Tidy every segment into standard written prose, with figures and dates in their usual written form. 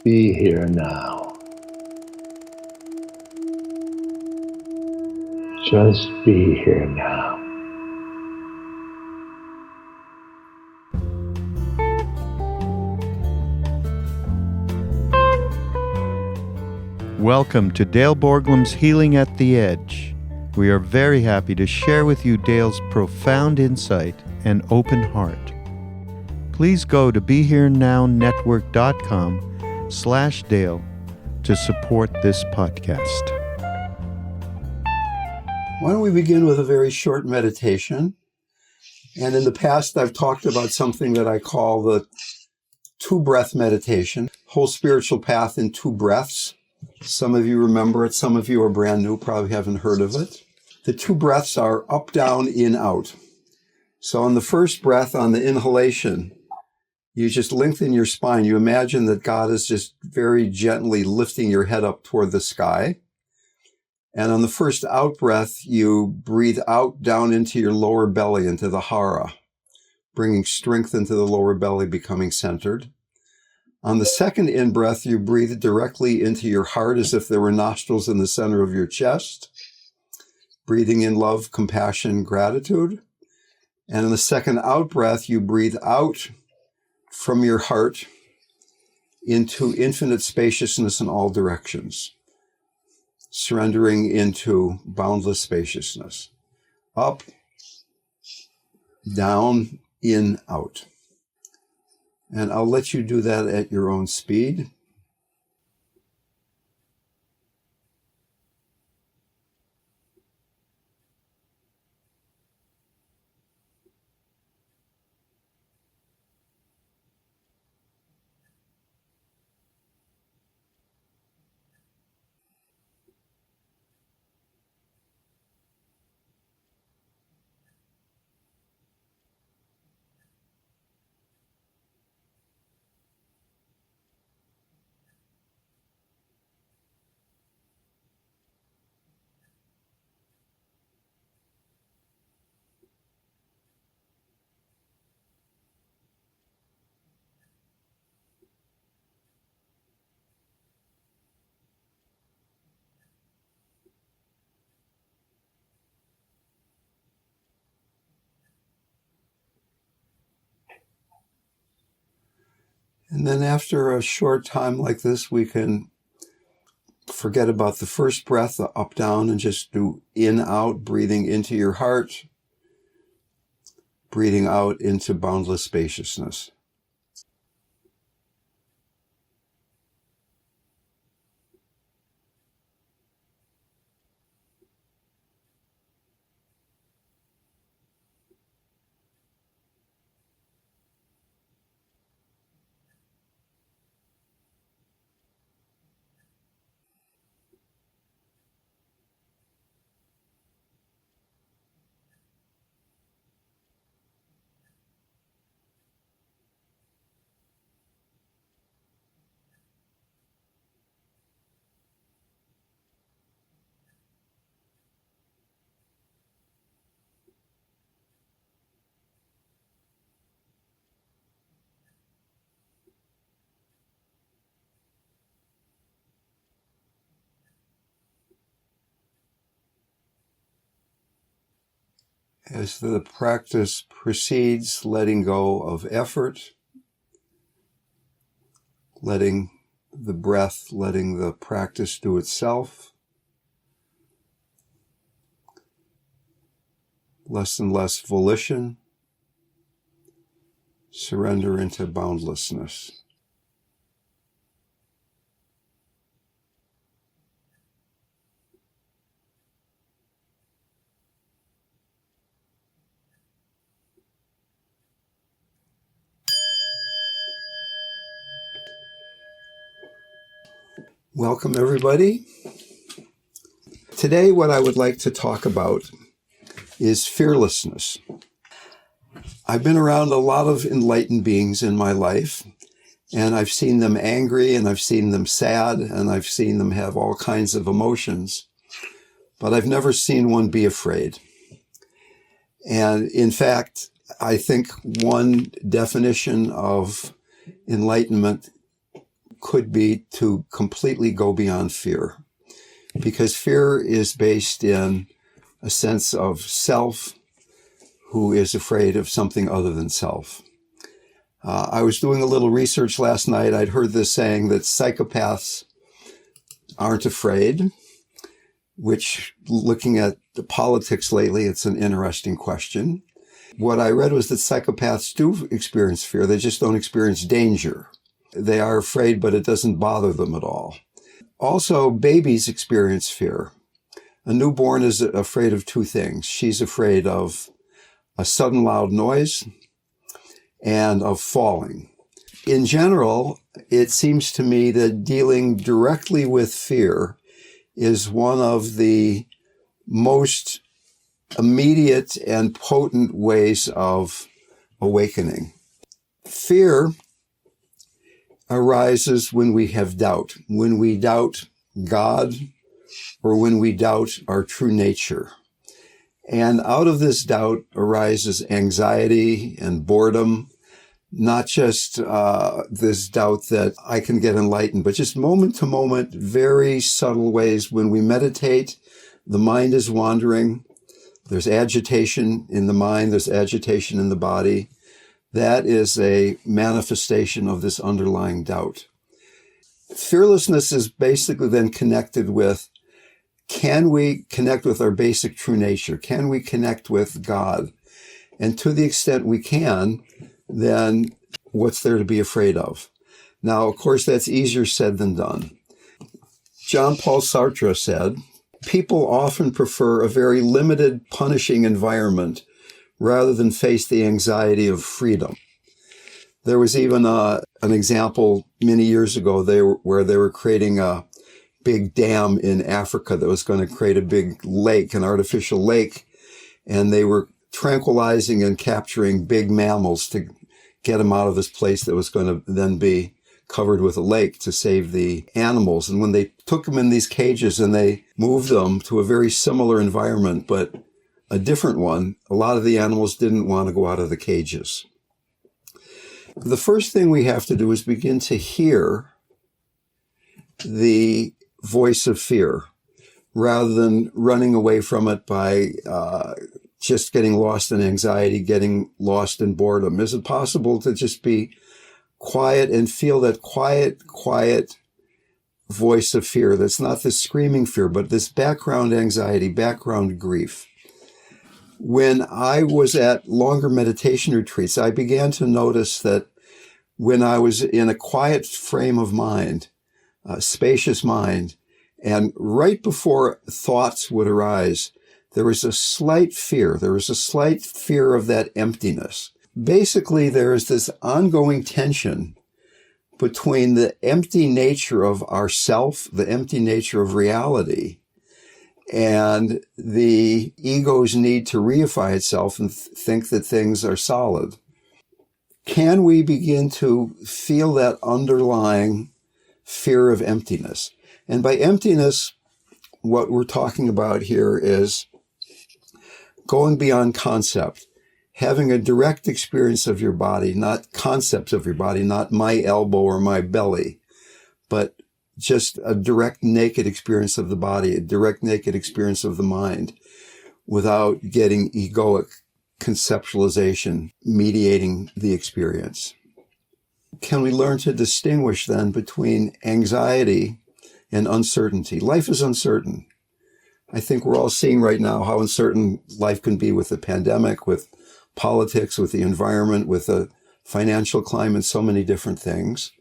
be here now. Just be here now. Welcome to Dale Borglum's Healing at the Edge. We are very happy to share with you Dale's profound insight and open heart. Please go to BeHereNowNetwork.com/Dale to support this podcast. Why don't we begin with a very short meditation? And in the past, I've talked about something that I call the two-breath meditation, whole spiritual path in 2 breaths. Some of you remember it, some of you are brand new, probably haven't heard of it. The 2 breaths are up, down, in, out. So on the first breath, on the inhalation, you just lengthen your spine. You imagine that God is just very gently lifting your head up toward the sky. And on the first out breath, you breathe out down into your lower belly, into the hara, bringing strength into the lower belly, becoming centered. On the second in breath, you breathe directly into your heart as if there were nostrils in the center of your chest, breathing in love, compassion, gratitude. And in the second out breath, you breathe out from your heart into infinite spaciousness in all directions, surrendering into boundless spaciousness. Up, down, in, out. And I'll let you do that at your own speed. And then after a short time like this, we can forget about the first breath, the up, down, and just do in, out, breathing into your heart, breathing out into boundless spaciousness. As the practice proceeds, letting go of effort, letting the breath, letting the practice do itself, less and less volition, surrender into boundlessness. Welcome, everybody. Today, what I would like to talk about is fearlessness. I've been around a lot of enlightened beings in my life, and I've seen them angry, and I've seen them sad, and I've seen them have all kinds of emotions, but I've never seen one be afraid. And in fact, I think one definition of enlightenment could be to completely go beyond fear, because fear is based in a sense of self who is afraid of something other than self. I was doing a little research last night. I'd heard this saying that psychopaths aren't afraid, which, looking at the politics lately, it's an interesting question. What I read was that psychopaths do experience fear. They just don't experience danger. They are afraid, but it doesn't bother them at all. Also, babies experience fear. A newborn is afraid of two things. She's afraid of a sudden loud noise and of falling. In general, it seems to me that dealing directly with fear is one of the most immediate and potent ways of awakening. Fear arises when we have doubt, when we doubt God, or when we doubt our true nature. And out of this doubt arises anxiety and boredom, not just this doubt that I can get enlightened, but just moment to moment, very subtle ways. When we meditate, the mind is wandering. There's agitation in the mind. There's agitation in the body. That is a manifestation of this underlying doubt. Fearlessness is basically then connected with, can we connect with our basic true nature? Can we connect with God? And to the extent we can, then what's there to be afraid of? Now, of course, that's easier said than done. Jean-Paul Sartre said, people often prefer a very limited, punishing environment rather than face the anxiety of freedom. There was even an example many years ago where they were creating a big dam in Africa that was going to create a big lake, an artificial lake, and they were tranquilizing and capturing big mammals to get them out of this place that was going to then be covered with a lake to save the animals. And when they took them in these cages and they moved them to a very similar environment, but a different one, a lot of the animals didn't want to go out of the cages. The first thing we have to do is begin to hear the voice of fear rather than running away from it by just getting lost in anxiety, getting lost in boredom. Is it possible to just be quiet and feel that quiet voice of fear that's not this screaming fear, but this background anxiety, background grief? When I was at longer meditation retreats, I began to notice that when I was in a quiet frame of mind, a spacious mind, and right before thoughts would arise, there was a slight fear. There was a slight fear of that emptiness. Basically, there is this ongoing tension between the empty nature of ourself, the empty nature of reality, and the ego's need to reify itself and think that things are solid. Can we begin to feel that underlying fear of emptiness? And by emptiness, what we're talking about here is going beyond concept, having a direct experience of your body, not concepts of your body, not my elbow or my belly, but just a direct naked experience of the body, a direct naked experience of the mind, without getting egoic conceptualization mediating the experience. Can we learn to distinguish then between anxiety and uncertainty? Life is uncertain. I think we're all seeing right now how uncertain life can be with the pandemic, with politics, with the environment, with the financial climate, so many different things.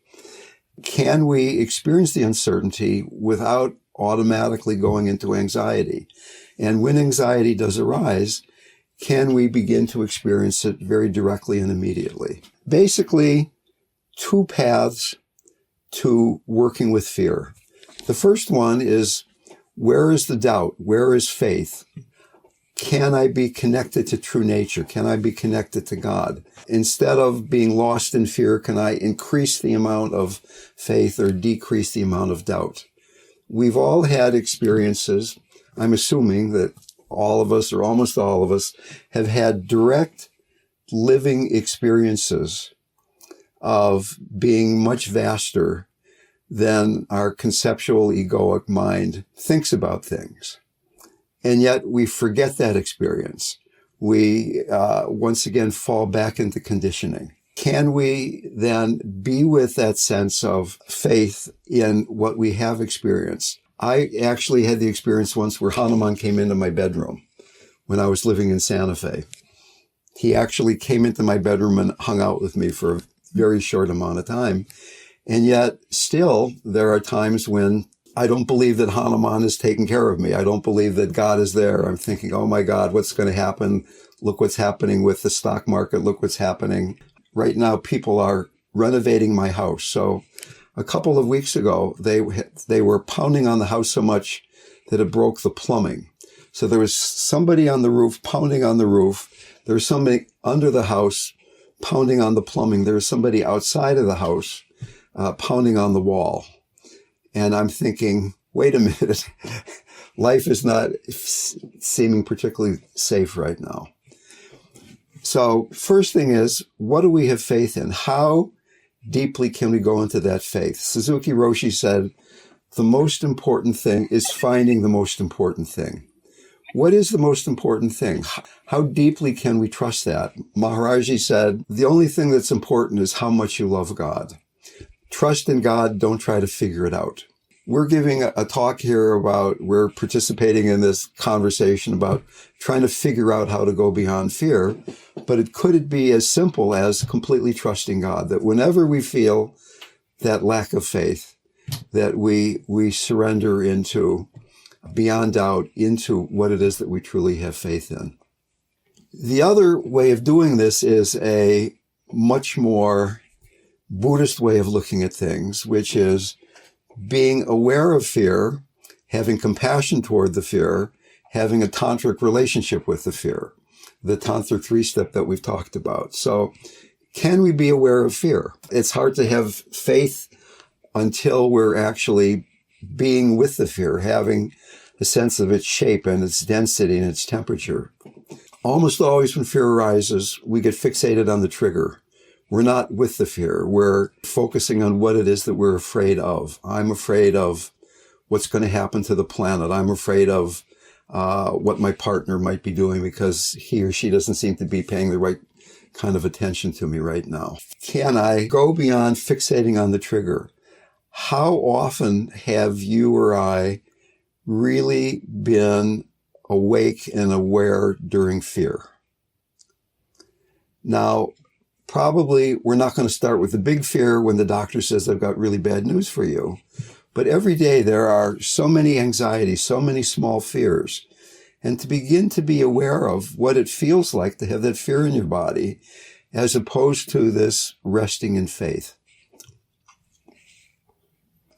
Can we experience the uncertainty without automatically going into anxiety? And when anxiety does arise, can we begin to experience it very directly and immediately? Basically, two paths to working with fear. The first one is, where is the doubt? Where is faith? Can I be connected to true nature? Can I be connected to God? Instead of being lost in fear, can I increase the amount of faith or decrease the amount of doubt? We've all had experiences. I'm assuming that all of us, or almost all of us, have had direct living experiences of being much vaster than our conceptual egoic mind thinks about things. And yet we forget that experience. We once again fall back into conditioning. Can we then be with that sense of faith in what we have experienced? I actually had the experience once where Hanuman came into my bedroom when I was living in Santa Fe. He actually came into my bedroom and hung out with me for a very short amount of time. And yet still, there are times when I don't believe that Hanuman is taking care of me. I don't believe that God is there. I'm thinking, oh my God, what's going to happen? Look what's happening with the stock market. Look what's happening. Right now, people are renovating my house. So a couple of weeks ago, they were pounding on the house so much that it broke the plumbing. So there was somebody on the roof pounding on the roof. There was somebody under the house pounding on the plumbing. There was somebody outside of the house pounding on the wall. And I'm thinking, wait a minute, life is not seeming particularly safe right now. So first thing is, what do we have faith in? How deeply can we go into that faith? Suzuki Roshi said, the most important thing is finding the most important thing. What is the most important thing? How deeply can we trust that? Maharaji said, the only thing that's important is how much you love God. Trust in God, don't try to figure it out. We're giving a talk here we're participating in this conversation about trying to figure out how to go beyond fear, but could it be as simple as completely trusting God, that whenever we feel that lack of faith, that we surrender into, beyond doubt, into what it is that we truly have faith in. The other way of doing this is a much more Buddhist way of looking at things, which is being aware of fear, having compassion toward the fear, having a tantric relationship with the fear, the tantra 3-step that we've talked about. So can we be aware of fear? It's hard to have faith until we're actually being with the fear, having a sense of its shape and its density and its temperature. Almost always when fear arises, we get fixated on the trigger. We're not with the fear. We're focusing on what it is that we're afraid of. I'm afraid of what's going to happen to the planet. I'm afraid of what my partner might be doing because he or she doesn't seem to be paying the right kind of attention to me right now. Can I go beyond fixating on the trigger? How often have you or I really been awake and aware during fear? Now, probably we're not going to start with the big fear when the doctor says, I've got really bad news for you. But every day there are so many anxieties, so many small fears. And to begin to be aware of what it feels like to have that fear in your body, as opposed to this resting in faith.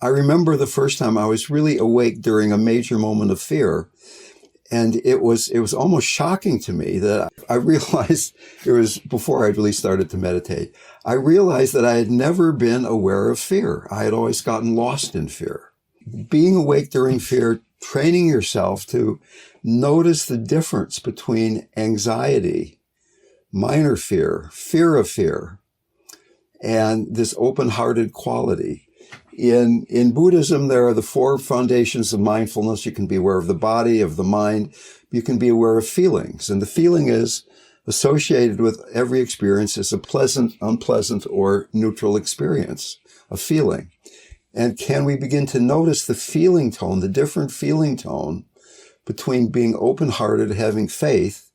I remember the first time I was really awake during a major moment of fear. And it was almost shocking to me that I realized, it was before I'd really started to meditate, I realized that I had never been aware of fear. I had always gotten lost in fear. Being awake during fear, training yourself to notice the difference between anxiety, minor fear, fear of fear, and this open-hearted quality. In Buddhism, there are the 4 foundations of mindfulness. You can be aware of the body, of the mind. You can be aware of feelings. And the feeling is associated with every experience as a pleasant, unpleasant, or neutral experience, a feeling. And can we begin to notice the feeling tone, the different feeling tone between being open-hearted, having faith,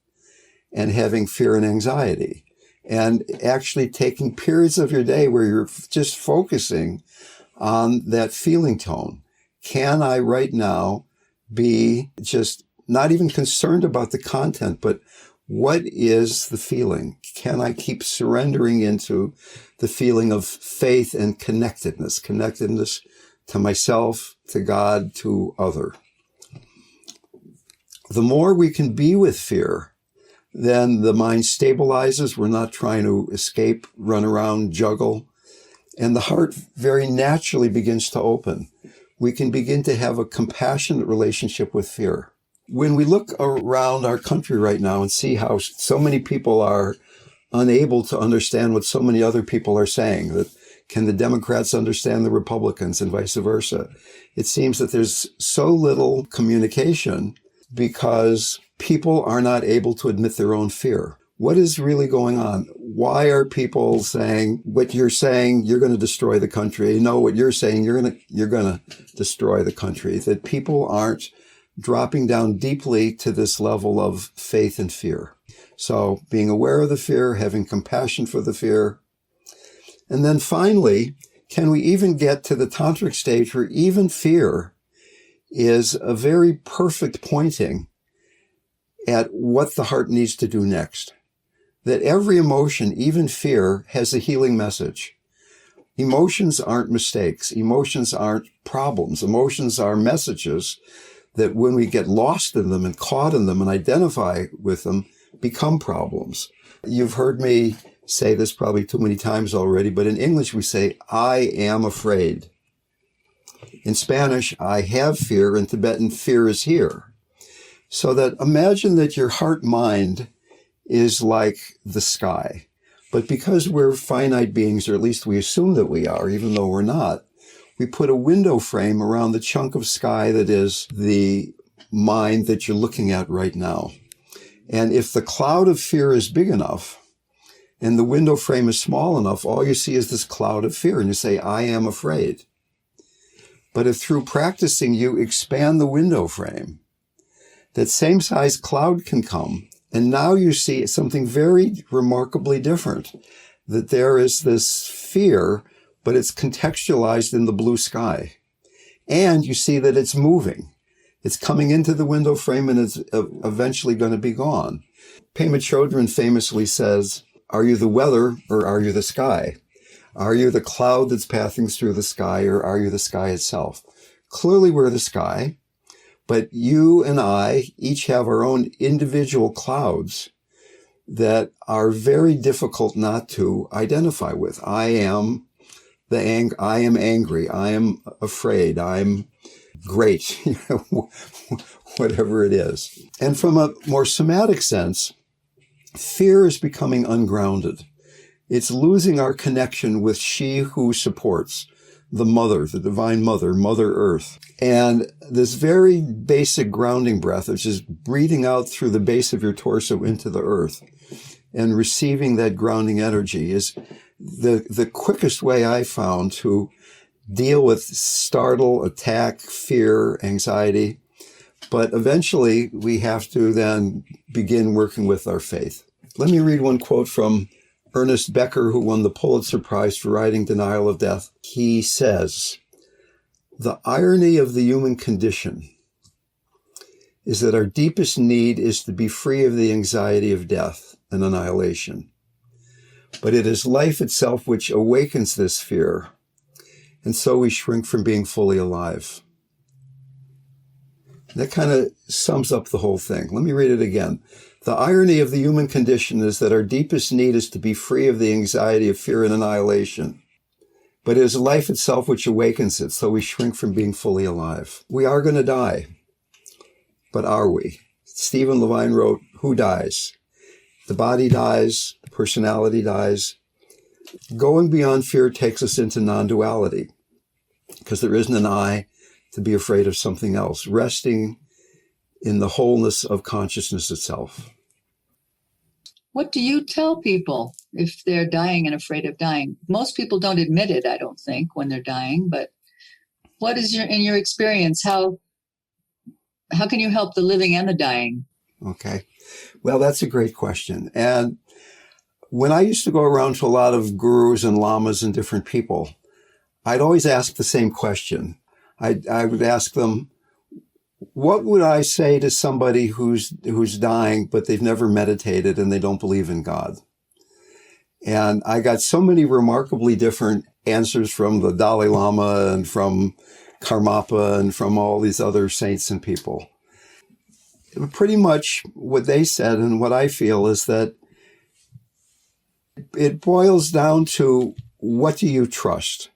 and having fear and anxiety? And actually taking periods of your day where you're just focusing on that feeling tone. Can I right now be just not even concerned about the content, but what is the feeling? Can I keep surrendering into the feeling of faith and connectedness to myself, to God, to other? The more we can be with fear, then the mind stabilizes. We're not trying to escape, run around, juggle. And the heart very naturally begins to open. We can begin to have a compassionate relationship with fear. When we look around our country right now and see how so many people are unable to understand what so many other people are saying, that Can the Democrats understand the Republicans and vice versa? It seems that there's so little communication because people are not able to admit their own fear. What is really going on? Why are people saying, what you're saying, you're going to destroy the country? No, what you're saying, you're going to destroy the country. That people aren't dropping down deeply to this level of faith and fear. So being aware of the fear, having compassion for the fear. And then finally, can we even get to the tantric stage where even fear is a very perfect pointing at what the heart needs to do next? That every emotion, even fear, has a healing message. Emotions aren't mistakes. Emotions aren't problems. Emotions are messages that when we get lost in them and caught in them and identify with them, become problems. You've heard me say this probably too many times already, but in English we say, I am afraid. In Spanish, I have fear. In Tibetan, fear is here. So that imagine that your heart mind is like the sky. But because we're finite beings, or at least we assume that we are, even though we're not, we put a window frame around the chunk of sky that is the mind that you're looking at right now. And if the cloud of fear is big enough and the window frame is small enough, all you see is this cloud of fear and you say, I am afraid. But if through practicing you expand the window frame, that same size cloud can come. And now you see something very remarkably different, that there is this fear, but it's contextualized in the blue sky. And you see that it's moving. It's coming into the window frame and it's eventually going to be gone. Pema Chodron famously says, are you the weather or are you the sky? Are you the cloud that's passing through the sky or are you the sky itself? Clearly we're the sky, but you and I each have our own individual clouds that are very difficult not to identify with. I am angry. I am afraid. I'm great, whatever it is. And from a more somatic sense, fear is becoming ungrounded. It's losing our connection with she who supports the mother, the divine mother, Mother Earth. And this very basic grounding breath, which is breathing out through the base of your torso into the earth and receiving that grounding energy, is the quickest way I found to deal with startle, attack, fear, anxiety. But eventually we have to then begin working with our faith. Let me read one quote from Ernest Becker, who won the Pulitzer Prize for writing Denial of Death. He says, the irony of the human condition is that our deepest need is to be free of the anxiety of death and annihilation. But it is life itself which awakens this fear, and so we shrink from being fully alive. That kind of sums up the whole thing. Let me read it again. The irony of the human condition is that our deepest need is to be free of the anxiety of fear and annihilation. But it is life itself which awakens it, so we shrink from being fully alive. We are going to die. But are we? Stephen Levine wrote, who dies? The body dies, personality dies. Going beyond fear takes us into non-duality, because there isn't an I to be afraid of something else, resting in the wholeness of consciousness itself. What do you tell people if they're dying and afraid of dying? Most people don't admit it, I don't think, when they're dying, but what is in your experience, how can you help the living and the dying? Okay. Well, that's a great question. And when I used to go around to a lot of gurus and lamas and different people, I'd always ask the same question. I would ask them, what would I say to somebody who's dying, but they've never meditated and they don't believe in God? And I got so many remarkably different answers from the Dalai Lama and from Karmapa and from all these other saints and people. Pretty much what they said and what I feel is that it boils down to, what do you trust?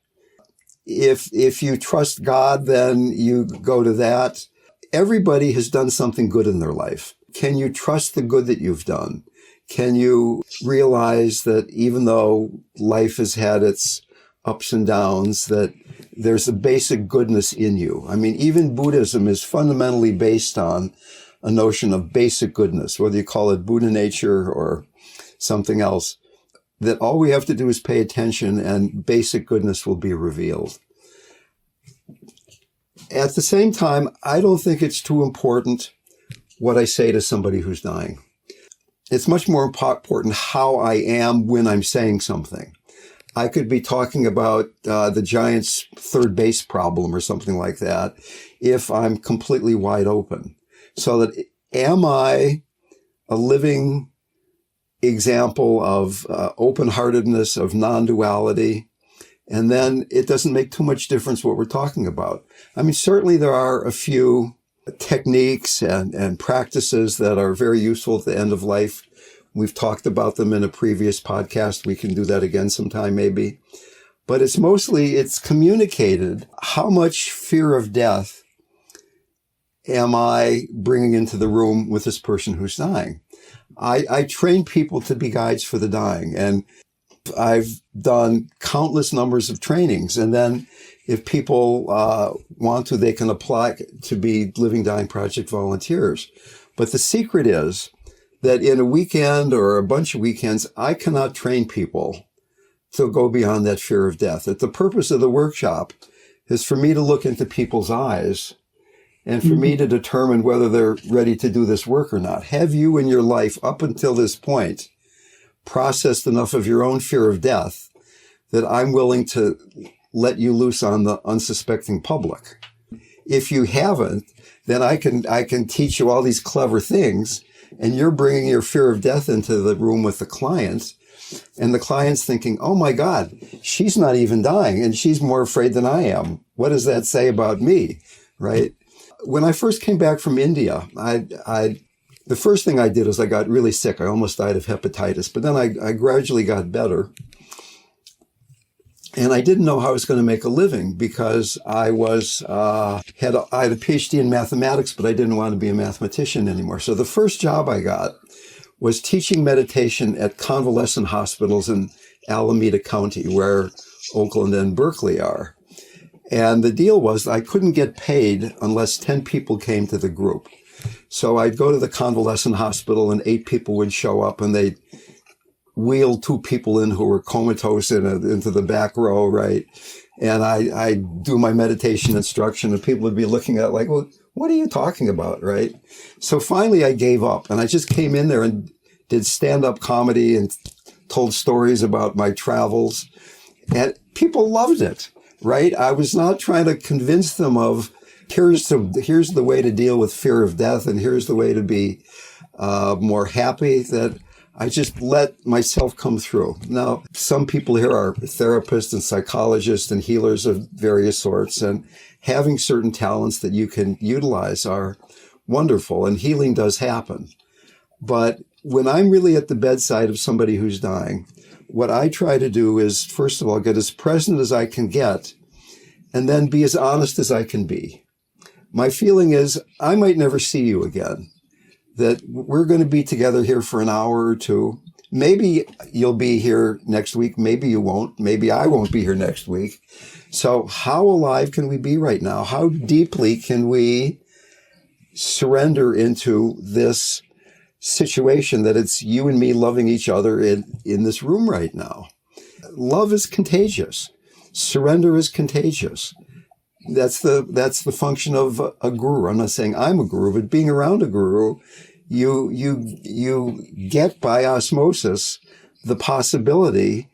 If you trust God, then you go to that. Everybody has done something good in their life. Can you trust the good that you've done? Can you realize that even though life has had its ups and downs, that there's a basic goodness in you. I mean, even Buddhism is fundamentally based on a notion of basic goodness, whether you call it Buddha nature or something else, that all we have to do is pay attention and basic goodness will be revealed. At the same time, I don't think it's too important what I say to somebody who's dying. It's much more important how I am when I'm saying something. I could be talking about the Giants' third base problem or something like that if I'm completely wide open. So that, am I a living example of open-heartedness, of non-duality? And then it doesn't make too much difference what we're talking about. I mean, certainly there are a few techniques and practices that are very useful at the end of life. We've talked about them in a previous podcast. We can do that again sometime maybe. But it's communicated how much fear of death am I bringing into the room with this person who's dying. I train people to be guides for the dying, and I've done countless numbers of trainings. And then if people want to, they can apply to be Living Dying Project volunteers. But the secret is that in a weekend or a bunch of weekends, I cannot train people to go beyond that fear of death. That the purpose of the workshop is for me to look into people's eyes and for me to determine whether they're ready to do this work or not. Have you in your life up until this point processed enough of your own fear of death that I'm willing to let you loose on the unsuspecting public? If you haven't, then I can teach you all these clever things, and you're bringing your fear of death into the room with the client, and the client's thinking, oh my God, she's not even dying, and she's more afraid than I am. What does that say about me, right? When I first came back from India, the first thing I did is I got really sick. I almost died of hepatitis, but then I gradually got better. And I didn't know how I was going to make a living because I had a PhD in mathematics, but I didn't want to be a mathematician anymore. So the first job I got was teaching meditation at convalescent hospitals in Alameda County, where Oakland and Berkeley are. And the deal was I couldn't get paid unless 10 people came to the group. So I'd go to the convalescent hospital and 8 people would show up, and they'd wheel 2 people in who were comatose into the back row, right? And I do my meditation instruction, and people would be looking at it like, well, what are you talking about, right? So finally I gave up, and I just came in there and did stand-up comedy and told stories about my travels, and people loved it, right? I was not trying to convince them of here's the way to deal with fear of death, and here's the way to be more happy. That I just let myself come through. Now, some people here are therapists and psychologists and healers of various sorts, and having certain talents that you can utilize are wonderful, and healing does happen. But when I'm really at the bedside of somebody who's dying, what I try to do is, first of all, get as present as I can get, and then be as honest as I can be. My feeling is I might never see you again, that we're going to be together here for an hour or two. Maybe you'll be here next week. Maybe you won't. Maybe I won't be here next week. So how alive can we be right now? How deeply can we surrender into this situation that it's you and me loving each other in this room right now? Love is contagious. Surrender is contagious. That's the function of a guru. I'm not saying I'm a guru, but being around a guru, you get by osmosis the possibility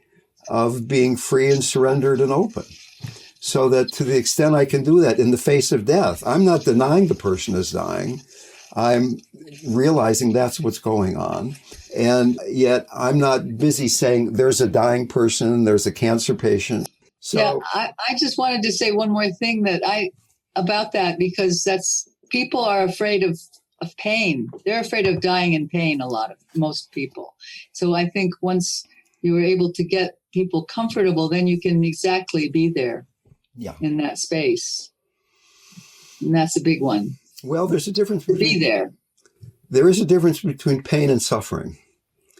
of being free and surrendered and open. So that to the extent I can do that in the face of death, I'm not denying the person is dying. I'm realizing that's what's going on. And yet I'm not busy saying there's a dying person, there's a cancer patient. So, yeah, I just wanted to say one more thing about that, because people are afraid of pain. They're afraid of dying in pain, most people. So I think once you are able to get people comfortable, then you can exactly be there in that space. And that's a big one. Well, there's a difference. Be there. There is a difference between pain and suffering.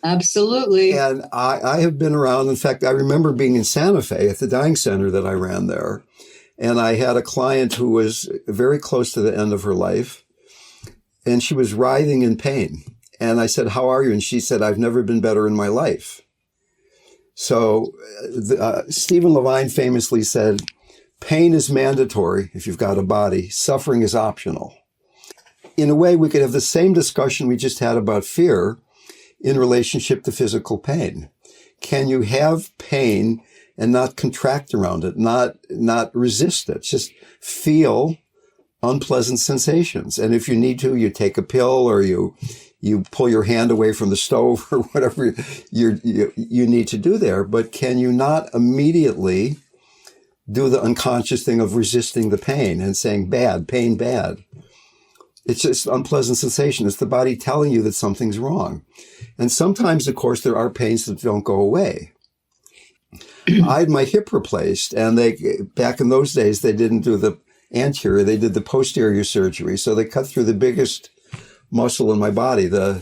Absolutely. And I have been around. In fact, I remember being in Santa Fe at the dying center that I ran there. And I had a client who was very close to the end of her life. And she was writhing in pain. And I said, "How are you?" And she said, "I've never been better in my life." So Stephen Levine famously said, "Pain is mandatory if you've got a body. Suffering is optional." In a way, we could have the same discussion we just had about fear in relationship to physical pain. Can you have pain and not contract around it, not resist it? Just feel unpleasant sensations. And if you need to, you take a pill or you pull your hand away from the stove or whatever you need to do there. But can you not immediately do the unconscious thing of resisting the pain and saying, bad, pain, bad? It's just unpleasant sensation. It's the body telling you that something's wrong. And sometimes, of course, there are pains that don't go away. I had my hip replaced, and back in those days, they didn't do the anterior, they did the posterior surgery. So they cut through the biggest muscle in my body, the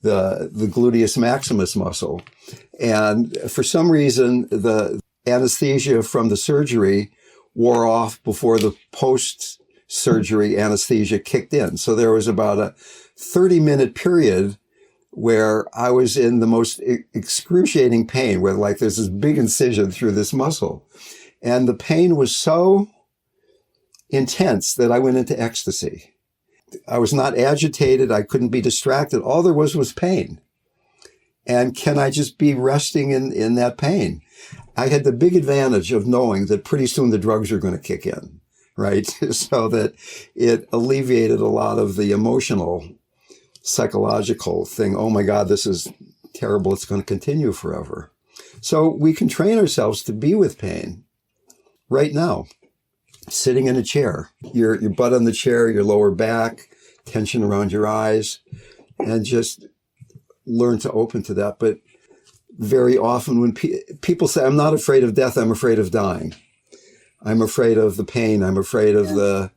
gluteus maximus muscle. And for some reason, the anesthesia from the surgery wore off before the post-surgery anesthesia kicked in. So there was about a 30-minute period where I was in the most excruciating pain, where like there's this big incision through this muscle. And the pain was so intense that I went into ecstasy. I was not agitated. I couldn't be distracted. All there was pain. And can I just be resting in that pain? I had the big advantage of knowing that pretty soon the drugs are going to kick in, right? So that it alleviated a lot of the emotional, psychological thing. Oh my God, this is terrible. It's going to continue forever. So we can train ourselves to be with pain right now. Sitting in a chair, your butt on the chair, your lower back, tension around your eyes, and just learn to open to that. But very often when people say, "I'm not afraid of death, I'm afraid of dying. I'm afraid of the pain, I'm afraid of the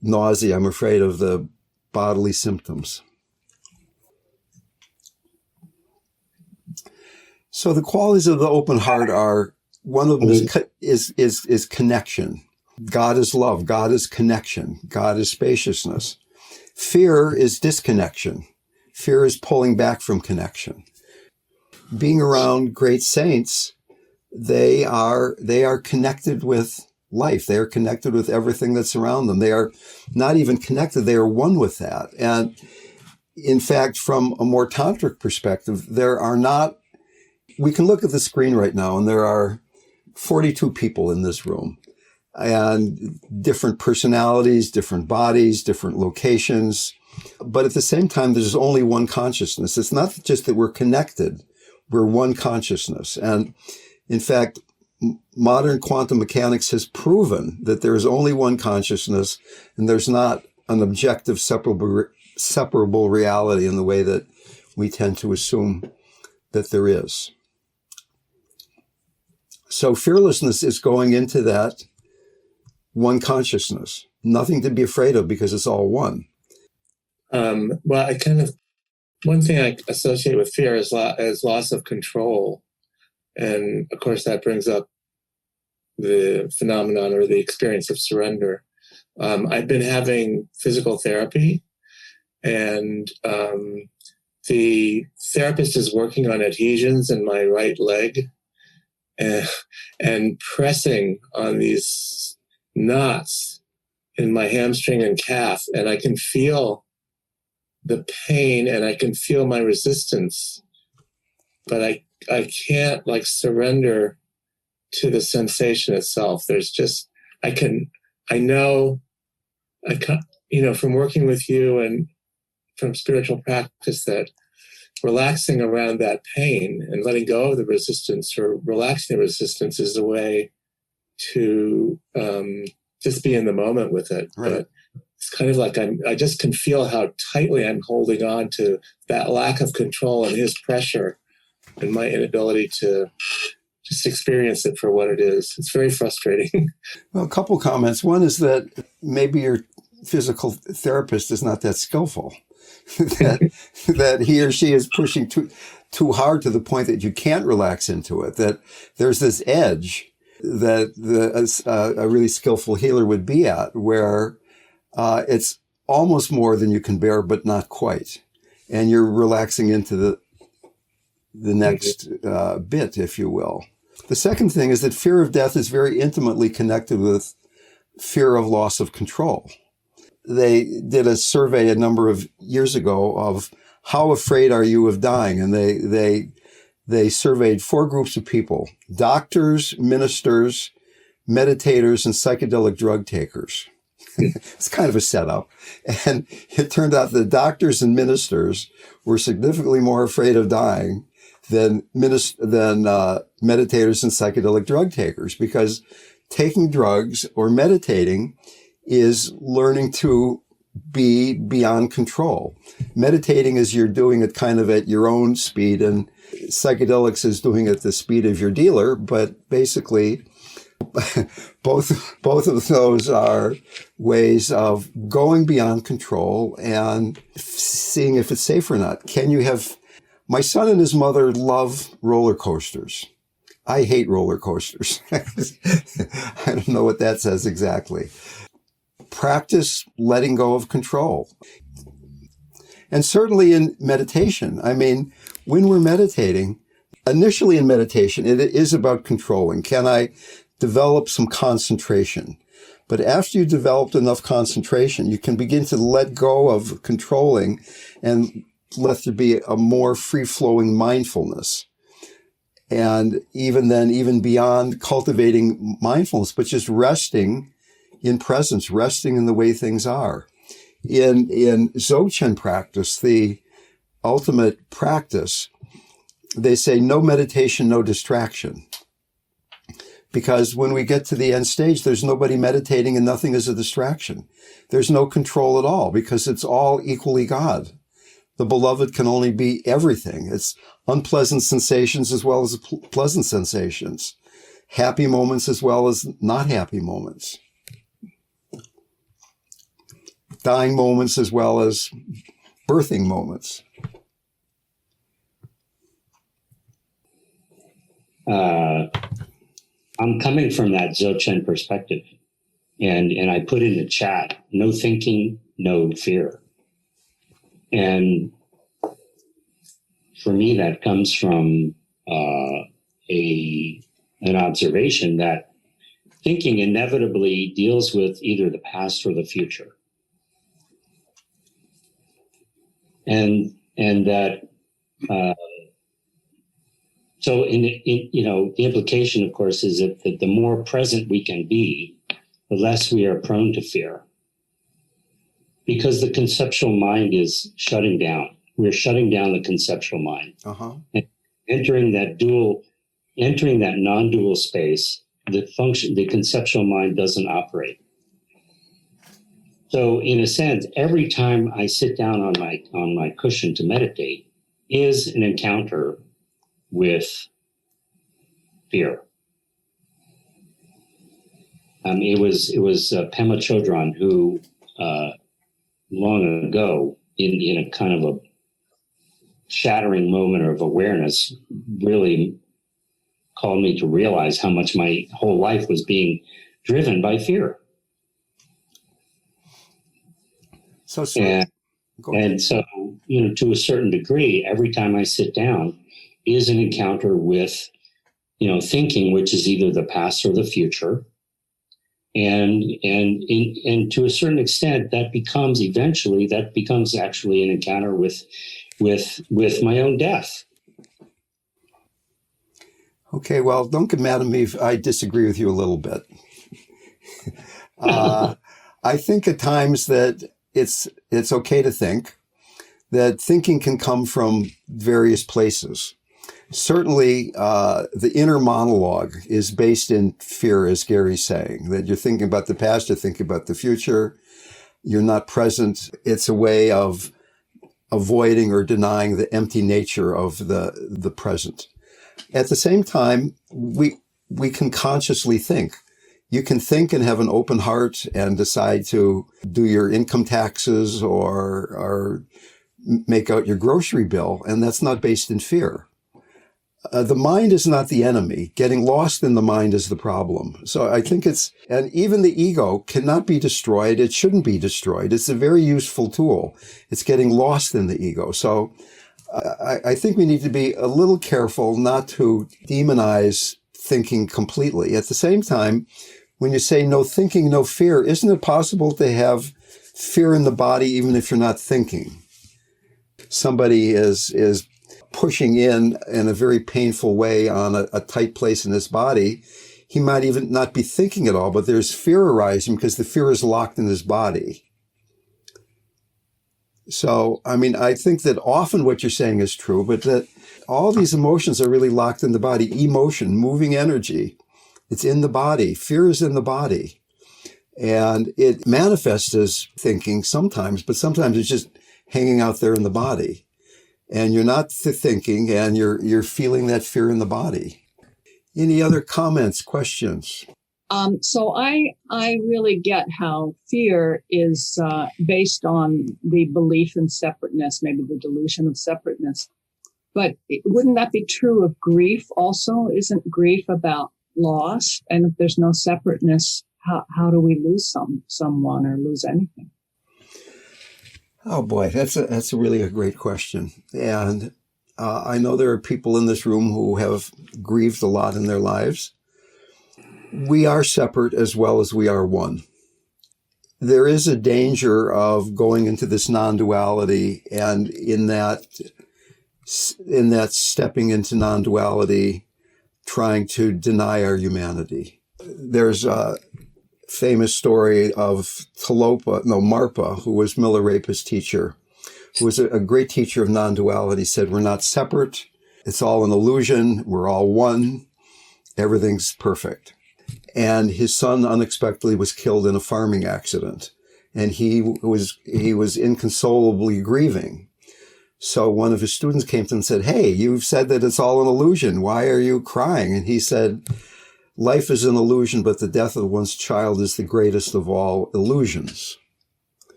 nausea, I'm afraid of the bodily symptoms." So the qualities of the open heart are, one of them is connection. God is love. God is connection. God is spaciousness. Fear is disconnection. Fear is pulling back from connection. Being around great saints, they are connected with life. They are connected with everything that's around them. They are not even connected. They are one with that. And in fact, from a more tantric perspective, we can look at the screen right now and there are 42 people in this room. And different personalities, different bodies, different locations. But at the same time, there's only one consciousness. It's not just that we're connected, we're one consciousness. And in fact, modern quantum mechanics has proven that there is only one consciousness and there's not an objective separable reality in the way that we tend to assume that there is. So fearlessness is going into that one consciousness, nothing to be afraid of because it's all one. Well, one thing I associate with fear is loss of control. And of course, that brings up the phenomenon or the experience of surrender. I've been having physical therapy, and the therapist is working on adhesions in my right leg and pressing on these knots in my hamstring and calf, and I can feel the pain and I can feel my resistance, but I can't surrender to the sensation itself. There's just, I know from working with you and from spiritual practice that relaxing around that pain and letting go of the resistance or relaxing the resistance is a way to just be in the moment with it. Right. But it's kind of like I just can feel how tightly I'm holding on to that lack of control and his pressure and my inability to just experience it for what it is. It's very frustrating. Well, a couple comments. One is that maybe your physical therapist is not that skillful. that he or she is pushing too hard to the point that you can't relax into it, that there's this edge that a really skillful healer would be at, where it's almost more than you can bear, but not quite. And you're relaxing into the next bit, if you will. The second thing is that fear of death is very intimately connected with fear of loss of control. They did a survey a number of years ago of how afraid are you of dying? And they surveyed 4 groups of people: doctors, ministers, meditators, and psychedelic drug takers. It's kind of a setup. And it turned out that doctors and ministers were significantly more afraid of dying than meditators and psychedelic drug takers, because taking drugs or meditating is learning to be beyond control. Meditating is you're doing it kind of at your own speed, and psychedelics is doing it at the speed of your dealer. But basically, both of those are ways of going beyond control and seeing if it's safe or not. My son and his mother love roller coasters. I hate roller coasters. I don't know what that says exactly. Practice letting go of control. And certainly in meditation, I mean, when we're meditating, initially in meditation, it is about controlling. Can I develop some concentration? But after you've developed enough concentration, you can begin to let go of controlling and let there be a more free-flowing mindfulness. And even beyond cultivating mindfulness, but just resting in presence, resting in the way things are. In Dzogchen practice, the ultimate practice, they say no meditation, no distraction. Because when we get to the end stage, there's nobody meditating and nothing is a distraction. There's no control at all, because it's all equally God. The beloved can only be everything. It's unpleasant sensations as well as pleasant sensations, happy moments as well as not happy moments, dying moments as well as birthing moments. I'm coming from that Dzogchen perspective, and I put in the chat, no thinking, no fear. And for me, that comes from an observation that thinking inevitably deals with either the past or the future. And that, so the implication, of course, is that the more present we can be, the less we are prone to fear. Because the conceptual mind is shutting down. We're shutting down the conceptual mind. And entering that non-dual space, the conceptual mind doesn't operate. So in a sense, every time I sit down on my cushion to meditate is an encounter with fear. It was Pema Chodron who long ago, in a kind of a shattering moment of awareness, really called me to realize how much my whole life was being driven by fear. So to a certain degree, every time I sit down is an encounter with, thinking, which is either the past or the future. And to a certain extent, that becomes actually an encounter with my own death. Okay, well, don't get mad at me if I disagree with you a little bit. I think at times that it's okay to think, that thinking can come from various places. Certainly, the inner monologue is based in fear, as Gary's saying, that you're thinking about the past, you're thinking about the future, you're not present. It's a way of avoiding or denying the empty nature of the present. At the same time, we can consciously think. You can think and have an open heart and decide to do your income taxes or make out your grocery bill, and that's not based in fear. The mind is not the enemy. Getting lost in the mind is the problem. So I think and even the ego cannot be destroyed. It shouldn't be destroyed. It's a very useful tool. It's getting lost in the ego. So I think we need to be a little careful not to demonize thinking completely. At the same time, when you say no thinking, no fear, isn't it possible to have fear in the body even if you're not thinking? Somebody is pushing in a very painful way on a tight place in his body. He might even not be thinking at all, but there's fear arising because the fear is locked in his body. So, I mean, I think that often what you're saying is true, but that all these emotions are really locked in the body. Emotion, moving energy, it's in the body. Fear is in the body. And it manifests as thinking sometimes, but sometimes it's just hanging out there in the body. And you're not thinking, and you're feeling that fear in the body. Any other comments, questions? So I really get how fear is based on the belief in separateness, maybe the delusion of separateness. But wouldn't that be true of grief also? Isn't grief about loss? And if there's no separateness, how do we lose someone or lose anything? Oh boy, that's really a great question. And I know there are people in this room who have grieved a lot in their lives. We are separate as well as we are one. There is a danger of going into this non-duality, and in that stepping into non-duality, trying to deny our humanity. There's a famous story of Marpa, who was Milarepa's teacher, who was a great teacher of non-duality, said, we're not separate. It's all an illusion. We're all one. Everything's perfect. And his son unexpectedly was killed in a farming accident. And he was inconsolably grieving. So one of his students came to him and said, hey, you've said that it's all an illusion. Why are you crying? And he said, life is an illusion, but the death of one's child is the greatest of all illusions.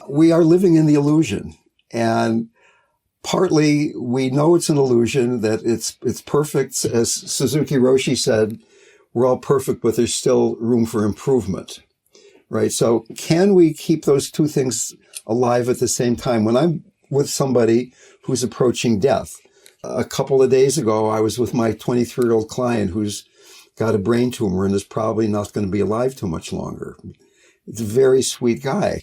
We are living in the illusion. And partly we know it's an illusion, that it's perfect. As Suzuki Roshi said, we're all perfect, but there's still room for improvement, right? So can we keep those two things alive at the same time? When I'm with somebody who's approaching death, a couple of days ago, I was with my 23-year-old client who's got a brain tumor and is probably not going to be alive too much longer. It's a very sweet guy.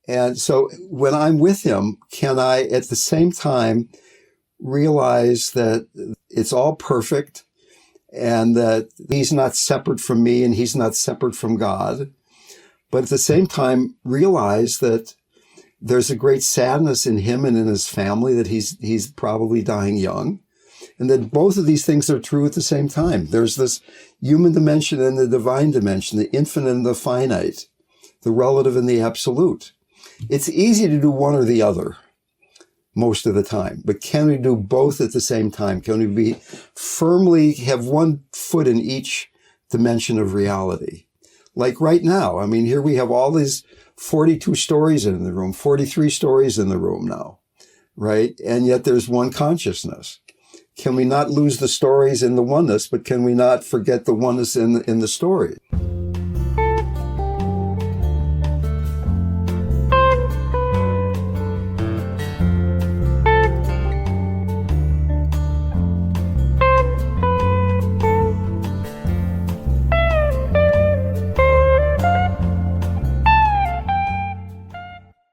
And so when I'm with him, can I at the same time realize that it's all perfect and that he's not separate from me and he's not separate from God, but at the same time realize that there's a great sadness in him and in his family, that he's probably dying young, and that both of these things are true at the same time. There's this human dimension and the divine dimension, the infinite and the finite, the relative and the absolute. It's easy to do one or the other most of the time, but can we do both at the same time? Can we firmly have one foot in each dimension of reality? Like right now, I mean, here we have all these 42 stories in the room, 43 stories in the room now, right? And yet there's one consciousness. Can we not lose the stories in the oneness, but can we not forget the oneness in the story?